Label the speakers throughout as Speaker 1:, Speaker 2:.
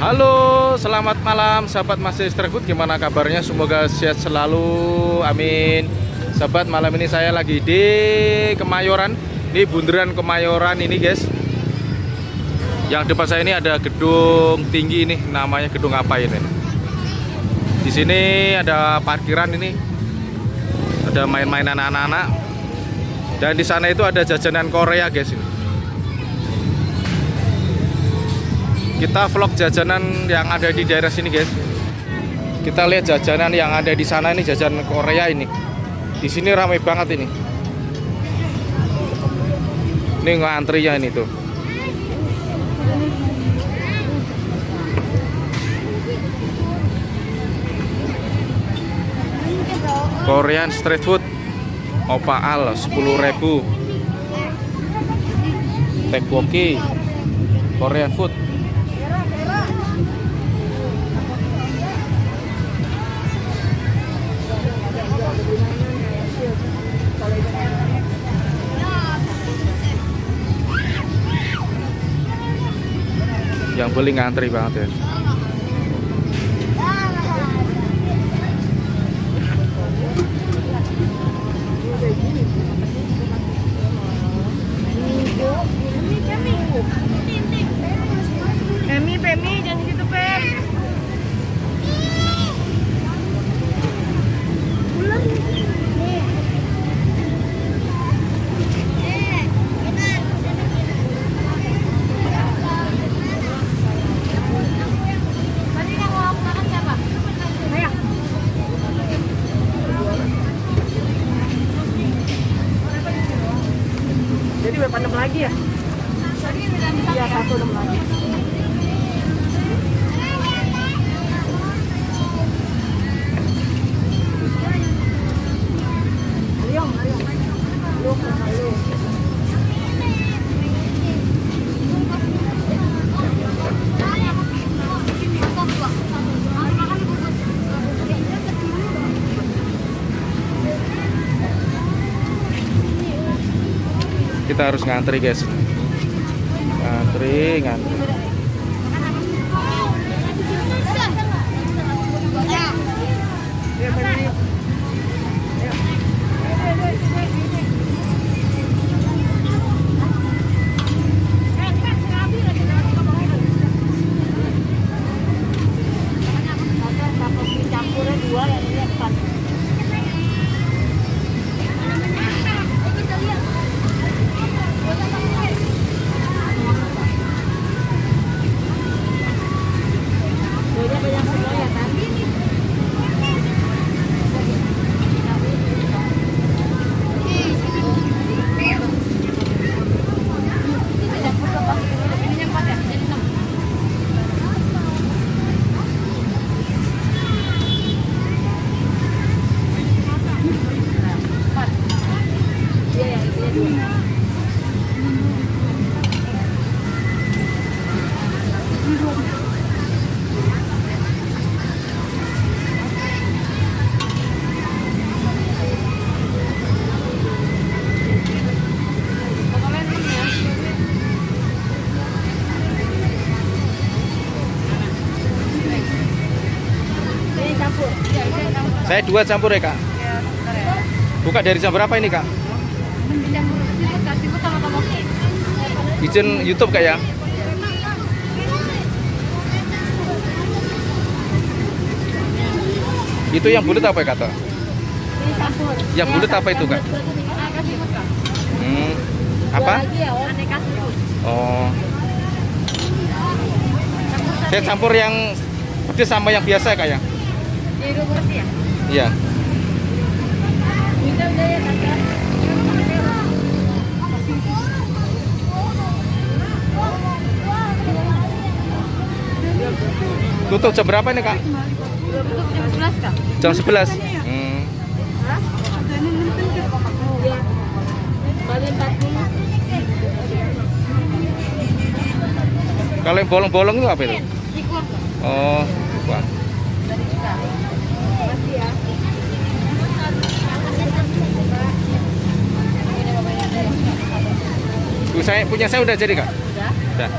Speaker 1: Halo, selamat malam sahabat Masih Streetfood. Gimana kabarnya? Semoga sehat selalu, amin. Sahabat, malam ini saya lagi di Kemayoran. Ini bundaran Kemayoran ini, guys. Yang depan saya ini ada gedung tinggi ini, namanya gedung apa ini? Di sini ada parkiran ini, ada main-mainan anak-anak. Dan di sana itu ada jajanan Korea, guys. Ini. Kita vlog jajanan yang ada di daerah sini, guys. Kita lihat jajanan yang ada di sana ini, jajanan Korea ini. Di sini ramai banget ini. Ini ngantrinya ini tuh. Korean street food Opa Al 10.000. Tteokbokki Korean food. Yang beli ngantri banget ya.
Speaker 2: Pemi, jangan gitu, Pem. Jadi berapa 6 lagi ya? Iya, 1 6 lagi.
Speaker 1: Kita harus ngantri, guys. Ngantri. Saya 2 campur ya, Kak. Buka dari jam berapa ini, Kak? Izin YouTube, Kak, ya? Itu yang bulat apa ya, Kak? Yang bulat apa itu, Kak? Apa? Oh. Saya campur yang pedas sama yang biasa, Kak, ya? Iya. Tutup jam berapa ini, Kak?
Speaker 2: Tutup jam 11, Kak.
Speaker 1: Jam 11. Kalau yang bolong-bolong itu apa itu? Oh, wah. Punya saya udah jadi, Kak? Udah.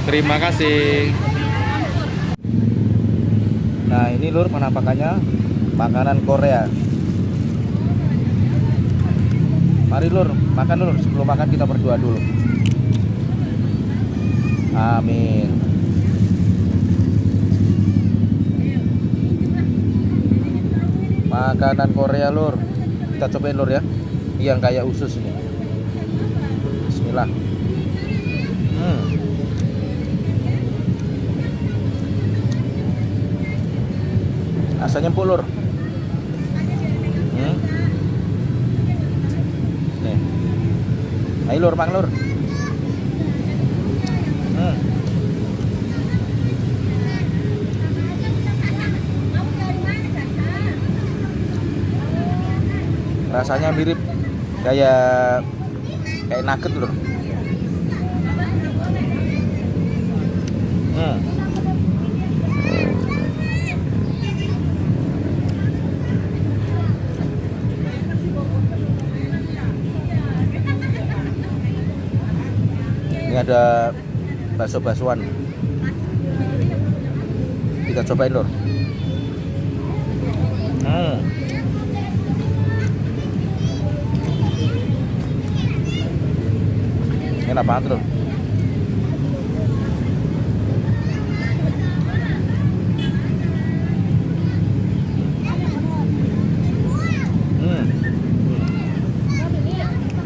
Speaker 1: Terima kasih. Nah ini lur penampakannya makanan Korea. Mari lur, makan lur. Sebelum makan kita berdoa dulu. Amin. Makanan Korea lur. Kita cobain lur ya. Yang kayak usus ini. Bismillah. Rasanya empuk lur. Nih. Ayo lur, makan lur. Rasanya mirip kayak nugget lur. Ini ada bakso-baksoan. Kita cobain lur. Enak banget lur.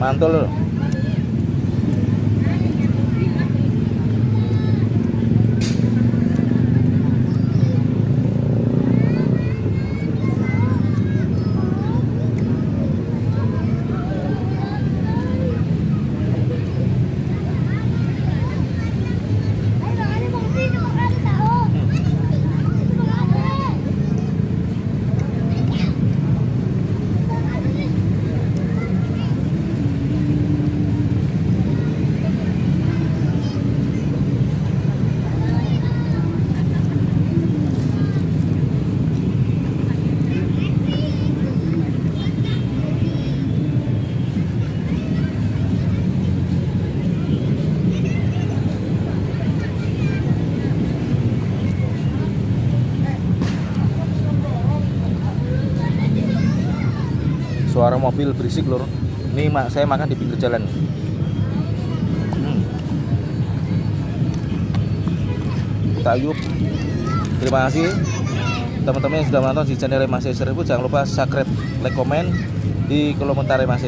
Speaker 1: Mantul lur. Suara mobil berisik lur. Ini saya makan di pinggir jalan. Tayub. Terima kasih teman-teman yang sudah menonton di channel Mas Esribut. Jangan lupa subscribe, like, komen di kolom komentar Mas.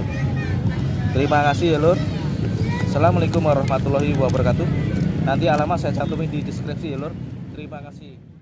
Speaker 1: Terima kasih ya lur. Assalamualaikum warahmatullahi wabarakatuh. Nanti alamat saya cantumin di deskripsi ya lur. Terima kasih.